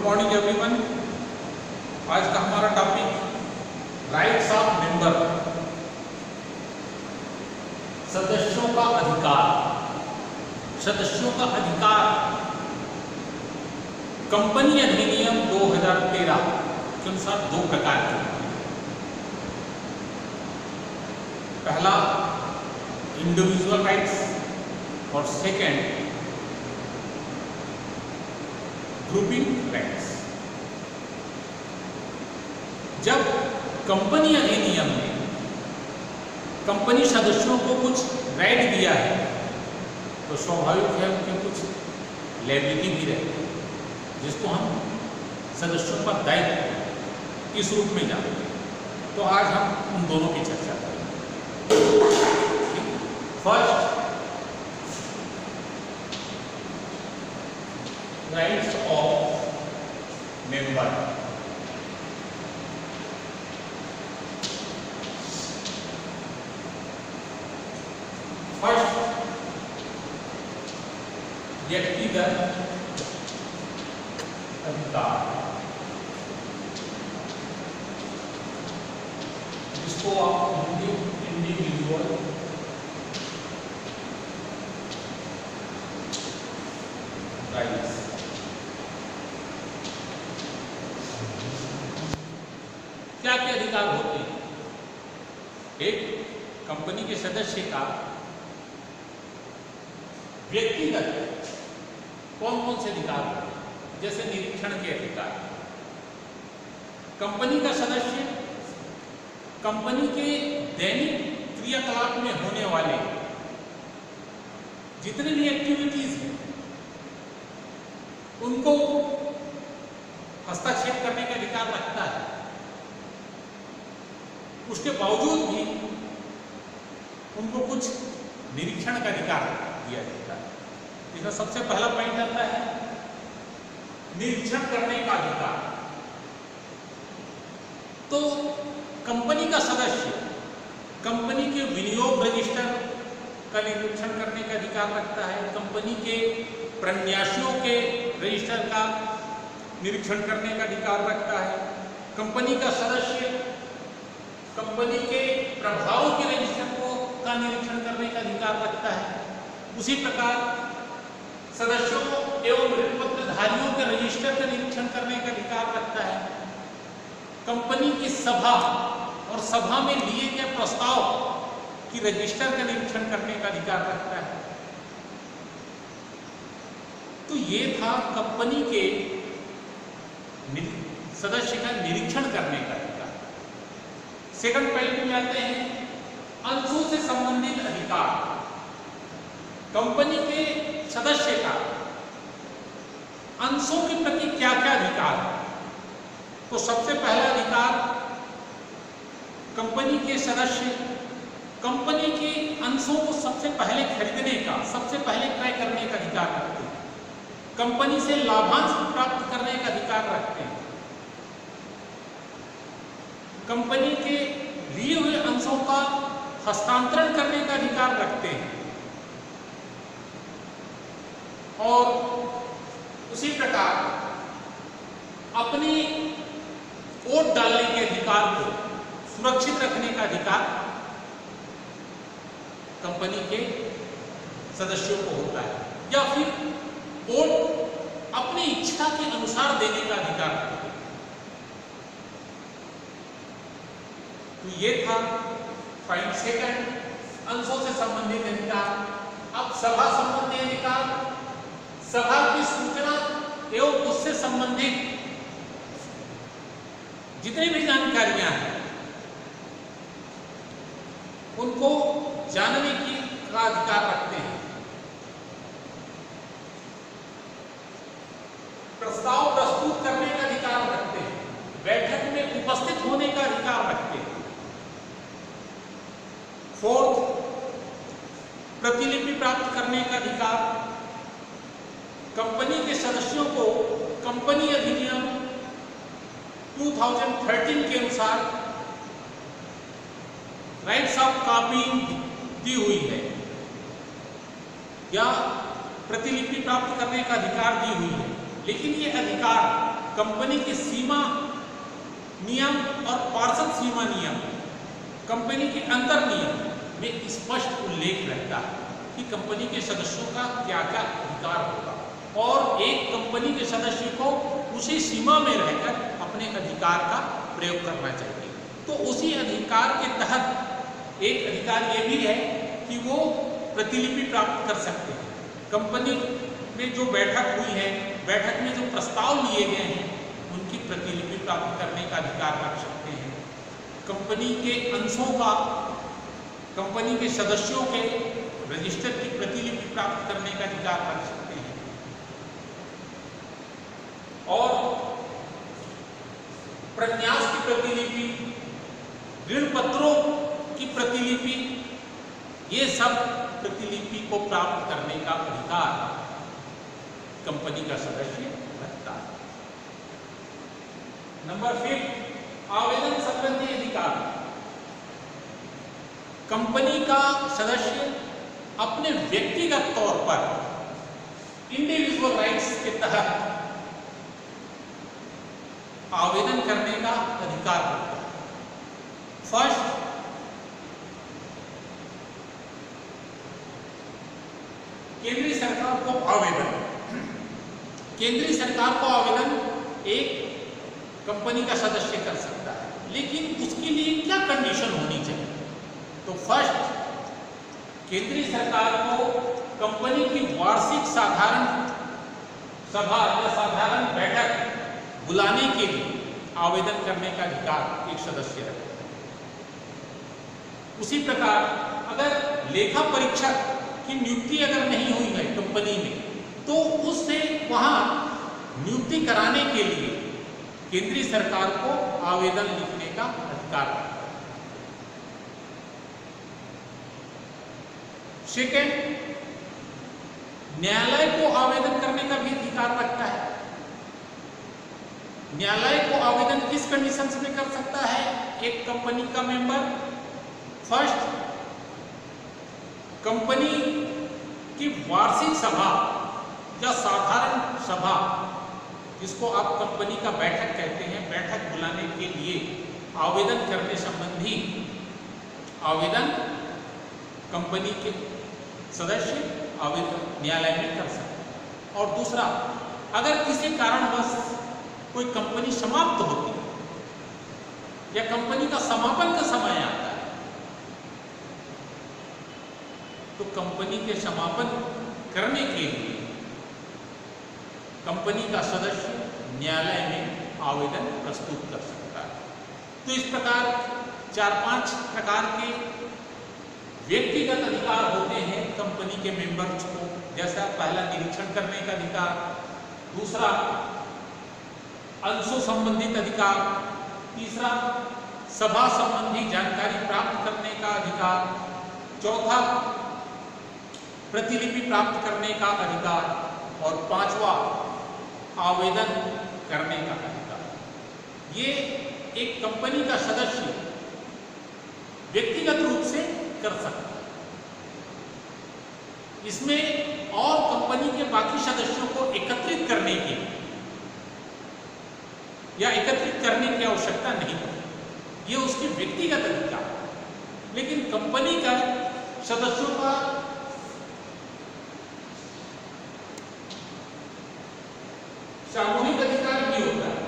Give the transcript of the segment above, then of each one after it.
Morning everyone. आज का हमारा टॉपिक राइट्स ऑफ मेंबर, सदस्यों का अधिकार। सदस्यों का अधिकार कंपनी अधिनियम 2013 के अनुसार दो प्रकार के हैं। पहला इंडिविजुअल राइट्स और सेकंड ग्रुपिंग राइट्स। जब कंपनी अधिनियम ने कंपनी सदस्यों को कुछ राइट दिया है तो स्वाभाविक है उनके कुछ लायबिलिटी भी रहती है, जिसको हम सदस्यों का दायित्व इस रूप में जानते हैं। तो आज हम उन दोनों की चर्चा करेंगे। First, rights of member. First, व्यक्तिगत अधिकार, जिसको आप इंडिविजुअल राइट्स। क्या क्या अधिकार होते हैं? एक, कंपनी के सदस्य का व्यक्तिगत कौन कौन से अधिकार होते हैं? जैसे निरीक्षण के अधिकार। कंपनी का सदस्य कंपनी के दैनिक क्रियाकलाप में होने वाले जितने भी एक्टिविटीज हैं उनको हस्तक्षेप करने का अधिकार रखता है। उसके बावजूद भी उनको कुछ निरीक्षण का अधिकार दिया जाता है। इसमें सबसे पहला पॉइंट आता है निरीक्षण करने का अधिकार। तो कंपनी का सदस्य कंपनी के विनियोग रजिस्टर का निरीक्षण करने का अधिकार रखता है, कंपनी के प्रन्यासियों के रजिस्टर का निरीक्षण करने का अधिकार रखता है, कंपनी का सदस्य कंपनी के प्रभाव के रजिस्टर का निरीक्षण करने का अधिकार रखता है। उसी प्रकार सदस्यों एवं ऋणपत्रधारियों के रजिस्टर का निरीक्षण करने का अधिकार रखता है। कंपनी की सभा और सभा में लिए गए प्रस्ताव की रजिस्टर का निरीक्षण करने का अधिकार रखता है। तो ये था कंपनी के सदस्य का निरीक्षण करने का अधिकार। सेकंड पॉइंट में आते हैं अंशों से संबंधित अधिकार। कंपनी के सदस्य का अंशों के प्रति क्या क्या अधिकार है? तो सबसे पहला अधिकार, कंपनी के सदस्य कंपनी के अंशों को सबसे पहले खरीदने का, सबसे पहले क्रय करने का अधिकार रखते हैं। कंपनी से लाभांश प्राप्त करने का अधिकार रखते हैं। कंपनी के लिए हुए अंशों का हस्तांतरण करने का अधिकार रखते हैं। और उसी प्रकार अपनी वोट डालने के अधिकार को सुरक्षित रखने का अधिकार कंपनी के सदस्यों को होता है, या फिर वोट अपनी इच्छा के अनुसार देने का अधिकार होता है। तो ये था पॉइंट सेकंड, अंशों से संबंधित अधिकार। अब सभा संबंधी अधिकार, सभा की सूचना एवं उससे संबंधित जितनी भी जानकारियां हैं उनको जानने की का अधिकार रखते हैं। प्रस्ताव प्रस्तुत करने का अधिकार रखते हैं। बैठक में उपस्थित होने का अधिकार रखते हैं। फोर्थ, प्रतिलिपि प्राप्त करने का अधिकार। कंपनी के सदस्यों को कंपनी अधिनियम 2013 के अनुसार राइट्स ऑफ कॉपीइंग दी हुई है या प्रतिलिपि प्राप्त करने का अधिकार दी हुई है, लेकिन ये अधिकार कंपनी के सीमा नियम और पार्षद सीमा नियम, कंपनी के अंतर नियम में स्पष्ट उल्लेख रहता है कि कंपनी के सदस्यों का क्या क्या अधिकार होगा और एक कंपनी के सदस्य को उसी सीमा में रहकर अपने अधिकार का प्रयोग करना चाहिए। तो उसी अधिकार के तहत एक अधिकार ये भी है कि वो प्रतिलिपि प्राप्त कर सकते हैं। कंपनी में जो बैठक हुई है, बैठक में जो प्रस्ताव लिए गए हैं, उनकी प्रतिलिपि प्राप्त करने का अधिकार रख सकते हैं। कंपनी के अंशों का, कंपनी के सदस्यों के रजिस्टर की प्रतिलिपि प्राप्त करने का अधिकार रख सकते हैं और प्रन्यास की प्रतिलिपि, ऋण पत्रों की प्रतिलिपि, ये सब प्रतिलिपि को प्राप्त करने का अधिकार कंपनी का सदस्य रखता है। नंबर 5, आवेदन संबंधी अधिकार। कंपनी का सदस्य अपने व्यक्तिगत तौर पर इंडिविजुअल राइट्स के तहत आवेदन करने का अधिकार रखता है। फर्स्ट, केंद्रीय सरकार को आवेदन। केंद्रीय सरकार को आवेदन एक कंपनी का सदस्य कर सकता है, लेकिन उसके लिए क्या कंडीशन होनी चाहिए? तो फर्स्ट, केंद्रीय सरकार को कंपनी की वार्षिक साधारण सभा या साधारण बैठक बुलाने के लिए आवेदन करने का अधिकार एक सदस्य रखता है। उसी प्रकार अगर लेखा परीक्षक की नियुक्ति अगर नहीं हुई है कंपनी में, तो उससे वहां नियुक्ति कराने के लिए केंद्रीय सरकार को आवेदन लिखने का अधिकार रखता है। सेकेंड, न्यायालय को आवेदन करने का भी अधिकार रखता है। न्यायालय को आवेदन किस कंडीशंस में कर सकता है एक कंपनी का मेंबर? फर्स्ट, कंपनी की वार्षिक सभा या साधारण सभा, जिसको आप कंपनी का बैठक कहते हैं, बैठक बुलाने के लिए आवेदन करने संबंधी आवेदन कंपनी के सदस्य आवेदन न्यायालय में कर सकते हैं। और दूसरा, अगर किसी कारणवश कोई कंपनी समाप्त होती है या कंपनी का समापन का समय आता है, तो कंपनी के समापन करने के लिए कंपनी का सदस्य न्यायालय में आवेदन प्रस्तुत कर सकता है। तो इस प्रकार 4-5 प्रकार के व्यक्तिगत अधिकार होते हैं कंपनी के मेंबर्स को। जैसा पहला, निरीक्षण करने का अधिकार। दूसरा, अंशों संबंधित अधिकार। तीसरा, सभा संबंधी जानकारी प्राप्त करने का अधिकार। चौथा, प्रतिलिपि प्राप्त करने का अधिकार। और पांचवा, आवेदन करने का अधिकार। ये एक कंपनी का सदस्य व्यक्तिगत रूप से कर सकता है। इसमें और कंपनी के बाकी सदस्यों को एकत्रित करने की या एकत्रित करने की आवश्यकता नहीं पड़ती। ये उसके व्यक्तिगत अधिकार है। लेकिन कंपनी का सदस्यों का सामूहिक अधिकार भी होता है।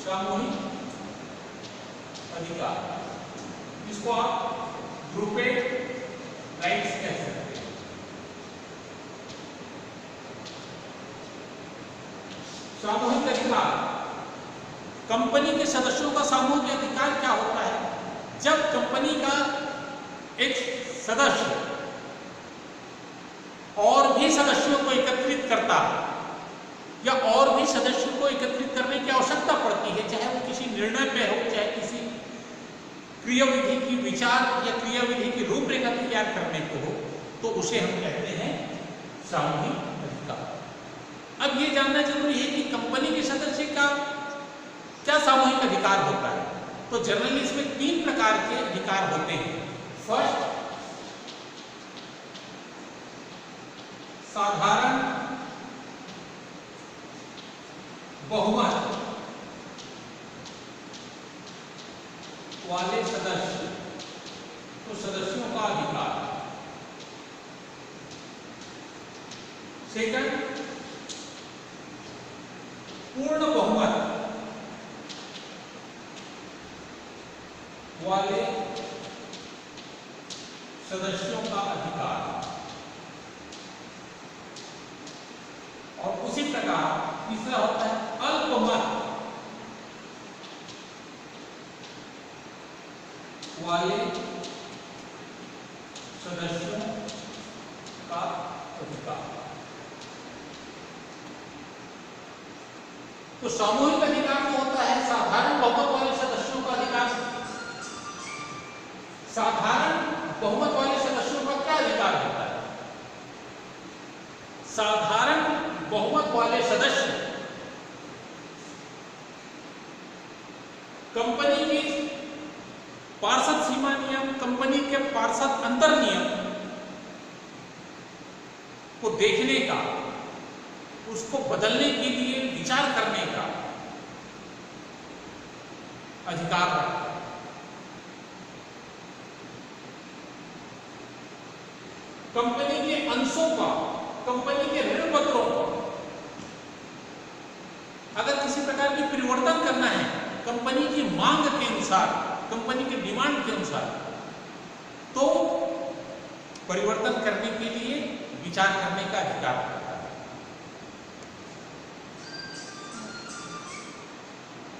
सामूहिक अधिकार, इसको आप ग्रुपेड राइट्स कह सकते हैं। सामूहिक अधिकार, कंपनी के सदस्यों का सामूहिक अधिकार क्या होता है? जब कंपनी का एक सदस्य और भी सदस्यों को एकत्रित करता है या और भी सदस्यों को एकत्रित करने की आवश्यकता पड़ती है, चाहे वो किसी निर्णय पे हो, चाहे किसी क्रियाविधि की विचार या क्रियाविधि की रूपरेखा तैयार करने को हो, तो उसे हम कहते हैं सामूहिक अधिकार। अब ये जानना जरूरी है कि कंपनी के सदस्य का क्या सामूहिक अधिकार होता है। तो जनरली इसमें 3 प्रकार के अधिकार होते हैं। फर्स्ट, साधारण बहुमत वाले सदस्य, तो सदस्यों का अधिकार। सेकंड, पूर्ण बहुमत वाले सदस्यों का अधिकार। और उसी प्रकार तीसरा होता है अल्पमत वाले सदस्यों का अधिकार। तो सामूहिक अधिकार तो होता है साधारण बहुमत वाले सदस्यों का अधिकार। साधारण बहुमत वाले सदस्यों का क्या अधिकार होता है? साधारण बहुमत वाले सदस्य कंपनी की पार्षद सीमा नियम, कंपनी के पार्षद अंतर नियम को देखने का, उसको बदलने के लिए विचार करने का अधिकार रखता है। कंपनी के अंशों का, कंपनी के ऋण पत्रों का अगर किसी प्रकार की परिवर्तन करना है कंपनी की मांग के अनुसार, कंपनी के डिमांड के अनुसार, तो परिवर्तन करने के लिए विचार करने का अधिकार रखता है।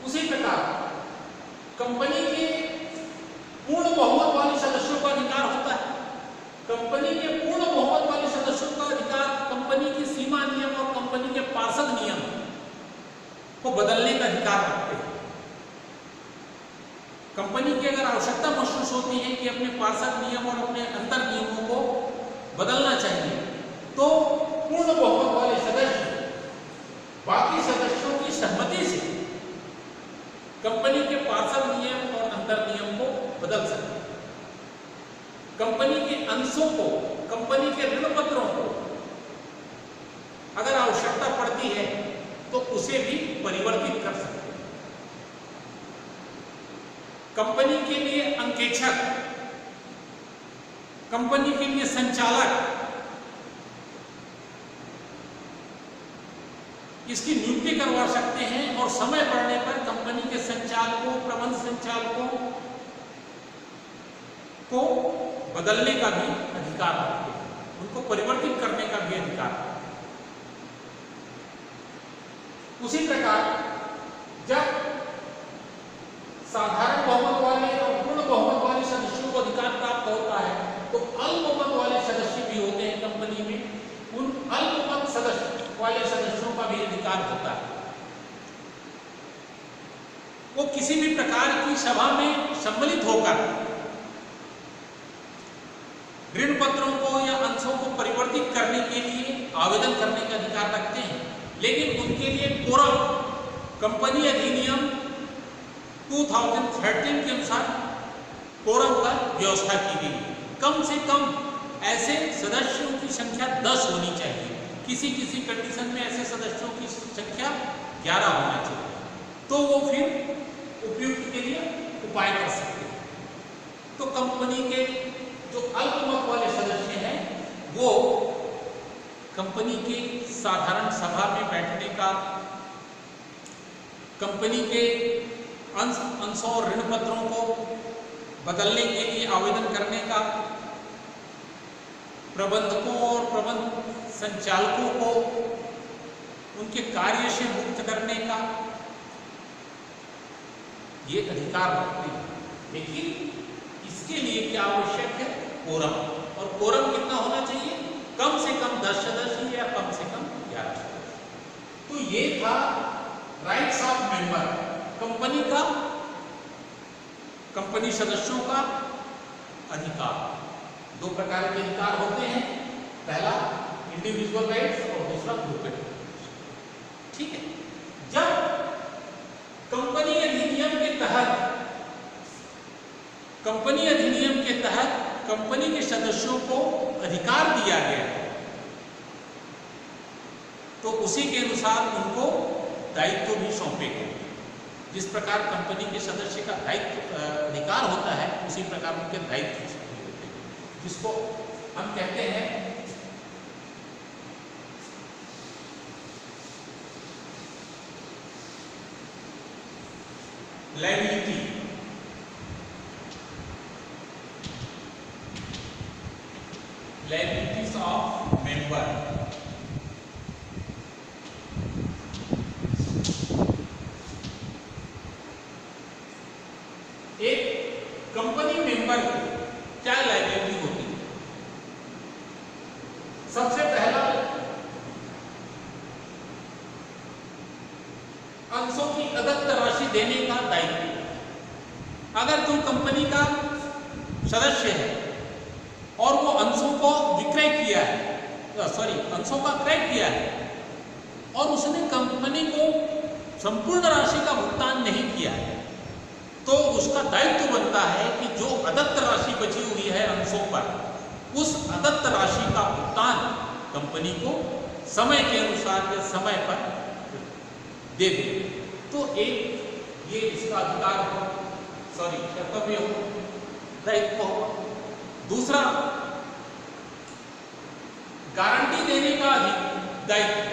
उसी प्रकार कंपनी के पूर्ण बहुमत वाले सदस्यों का अधिकार होता है। कंपनी के पूर्ण बहुमत वाले सदस्यों का अधिकार कंपनी की सीमा नियम और कंपनी के पार्षद नियम को बदलने का अधिकार रखते हैं। कंपनी की अगर आवश्यकता महसूस होती है कि अपने पार्षद नियम और अपने अंतर नियमों को बदलना चाहिए, तो पूर्ण बहुमत वाले सदस्य बाकी सदस्यों की सहमति से कंपनी के पार्षद नियम और अंतर नियम को बदल सकते हैं। कंपनी के अंशों को, कंपनी के ऋण पत्रों को अगर आवश्यकता पड़ती है तो उसे भी परिवर्तित कर सकते हैं। कंपनी के लिए अंकेक्षक, कंपनी के लिए संचालक, इसकी नियुक्ति करवा सकते हैं और समय पड़ने पर कंपनी के संचालकों, प्रबंध संचालकों को बदलने का भी अधिकार रखते हैं, उनको परिवर्तित करने का भी अधिकार है। उसी प्रकार जब साधारण बहुमत वाले और पूर्ण बहुमत वाले सदस्यों को अधिकार प्राप्त होता है, तो अल्पमत वाले सदस्य भी होते हैं कंपनी में, उन अल्पमत सदस्य वाले सदस्यों का भी अधिकार होता है। वो किसी भी प्रकार की सभा में सम्मिलित होकर ऋण पत्रों को या अंशों को परिवर्तित करने के लिए आवेदन करने का अधिकार रखते हैं, लेकिन उनके लिए कोरम, कंपनी अधिनियम 2013 के अनुसार कोरम का व्यवस्था की गई है। कम से कम ऐसे सदस्यों की संख्या 10 होनी चाहिए। किसी किसी कंडीशन में ऐसे सदस्यों की संख्या 11 होना चाहिए, तो वो फिर उपयुक्त के लिए उपाय कर सकते हैं। तो कंपनी के जो अल्पमत वाले सदस्य हैं वो कंपनी की साधारण सभा में बैठने का, कंपनी के अंशों और ऋण पत्रों को बदलने के लिए आवेदन करने का, प्रबंधकों और प्रबंध संचालकों को उनके कार्य से मुक्त करने का ये अधिकार रखते हैं। लेकिन इसके लिए क्या आवश्यक है? कोरम। और कोरम कितना होना चाहिए? कम से कम 10 सदस्य या कम से कम 11 सदस्य। तो ये था राइट्स ऑफ मेंबर, कंपनी का, कंपनी सदस्यों का अधिकार। 2 प्रकार के अधिकार होते हैं, पहला इंडिविजुअल राइट्स और दूसरा ग्रुप राइट्स। ठीक है। जब कंपनी अधिनियम के तहत, कंपनी अधिनियम के तहत कंपनी के सदस्यों को अधिकार दिया गया, तो उसी के अनुसार उनको दायित्व भी सौंपे गए। जिस प्रकार कंपनी के सदस्य का दायित्व अधिकार होता है, उसी प्रकार उनके दायित्व भी होते हैं, जिसको हम कहते हैं लायबिलिटी। Liabilities of member. एक कंपनी मेंबर की क्या लायबिलिटी होती है? सबसे पहला, अंशों की अदत्त राशि देने का दायित्व। अगर तुम कंपनी का सदस्य है और वो अंशों को विक्रय किया है, अंशों का क्रय किया है और उसने कंपनी को संपूर्ण राशि का भुगतान नहीं किया है, तो उसका दायित्व बनता है कि जो अदत्त राशि बची हुई है अंशों पर, उस अदत्त राशि का भुगतान कंपनी को समय के अनुसार या समय पर दे दे। तो एक ये इसका अधिकार हो, कर्तव्य हो, दायित्व हो। दूसरा, गारंटी देने का दायित्व।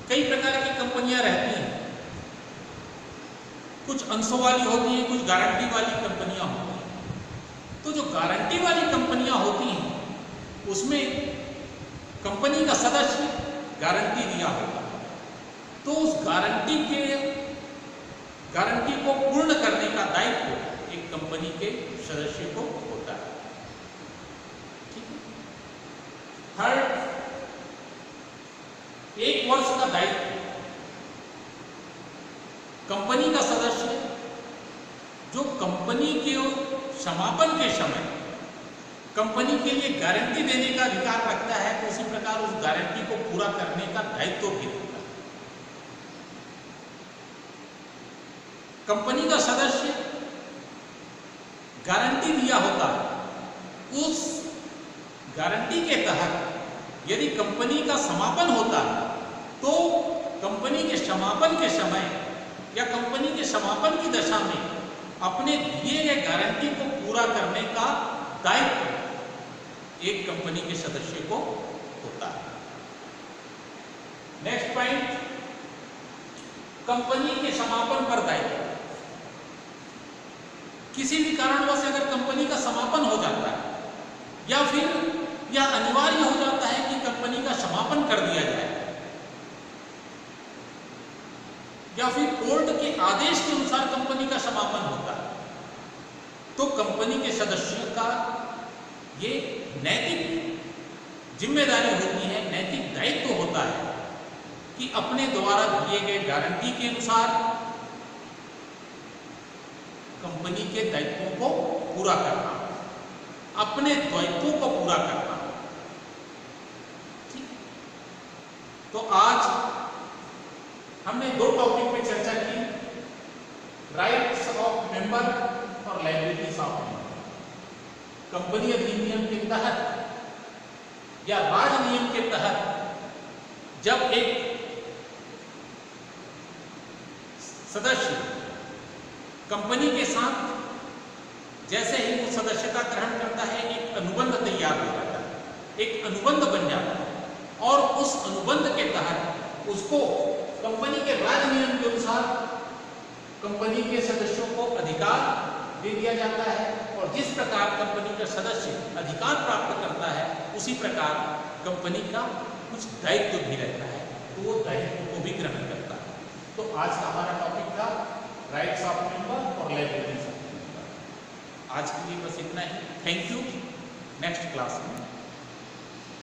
कई प्रकार की कंपनियां रहती हैं, कुछ अंशों वाली होती हैं, कुछ गारंटी वाली कंपनियां होती हैं। तो जो गारंटी वाली कंपनियां होती हैं, उसमें कंपनी का सदस्य गारंटी दिया होता है, तो उस गारंटी को पूर्ण करने का दायित्व एक कंपनी के सदस्य को होता है। ठीक है। थर्ड, 1 वर्ष का दायित्व। कंपनी का सदस्य जो कंपनी के समापन के समय कंपनी के लिए गारंटी देने का अधिकार रखता है, तो उसी प्रकार उस गारंटी को पूरा करने का दायित्व भी होता है। कंपनी का सदस्य गारंटी दिया होता है, उस गारंटी के तहत यदि कंपनी का समापन होता है, तो कंपनी के समापन के समय या कंपनी के समापन की दशा में अपने दिए गए गारंटी को पूरा करने का दायित्व एक कंपनी के सदस्य को होता है। नेक्स्ट पॉइंट, कंपनी के समापन पर दायित्व। किसी भी कारणवश अगर कंपनी का समापन हो जाता है या फिर यह अनिवार्य हो जाता है कि कंपनी का समापन कर दिया जाए, या फिर कोर्ट के आदेश के अनुसार कंपनी का समापन होता है, तो कंपनी के सदस्यों का ये नैतिक जिम्मेदारी होती है, नैतिक दायित्व होता है कि अपने द्वारा दिए गए गारंटी के अनुसार कंपनी के दायित्वों को पूरा करना, अपने दायित्वों को पूरा करना। ठीक। तो आज हमने 2 टॉपिक पे चर्चा की, राइट्स ऑफ मेंबर और लायबिलिटीज ऑफ मेंबर। कंपनी अधिनियम के तहत या राज नियम के तहत जब एक सदस्य कंपनी के साथ जैसे ही वो सदस्यता ग्रहण करता है, एक अनुबंध तैयार हो जाता है, एक अनुबंध बन जाता है, और उस अनुबंध के तहत उसको कंपनी के राज नियम के अनुसार कंपनी के सदस्यों को अधिकार दे दिया जाता है, और जिस प्रकार कंपनी का सदस्य अधिकार प्राप्त करता है, उसी प्रकार कंपनी का कुछ दायित्व भी रहता है, तो वो दायित्व को भी ग्रहण करता है। तो आज का हमारा टॉपिक था राइट्स ऑफ मेंबर और लायबिलिटीज ऑफ मेंबर। आज के लिए बस इतना ही। Thank you. नेक्स्ट क्लास में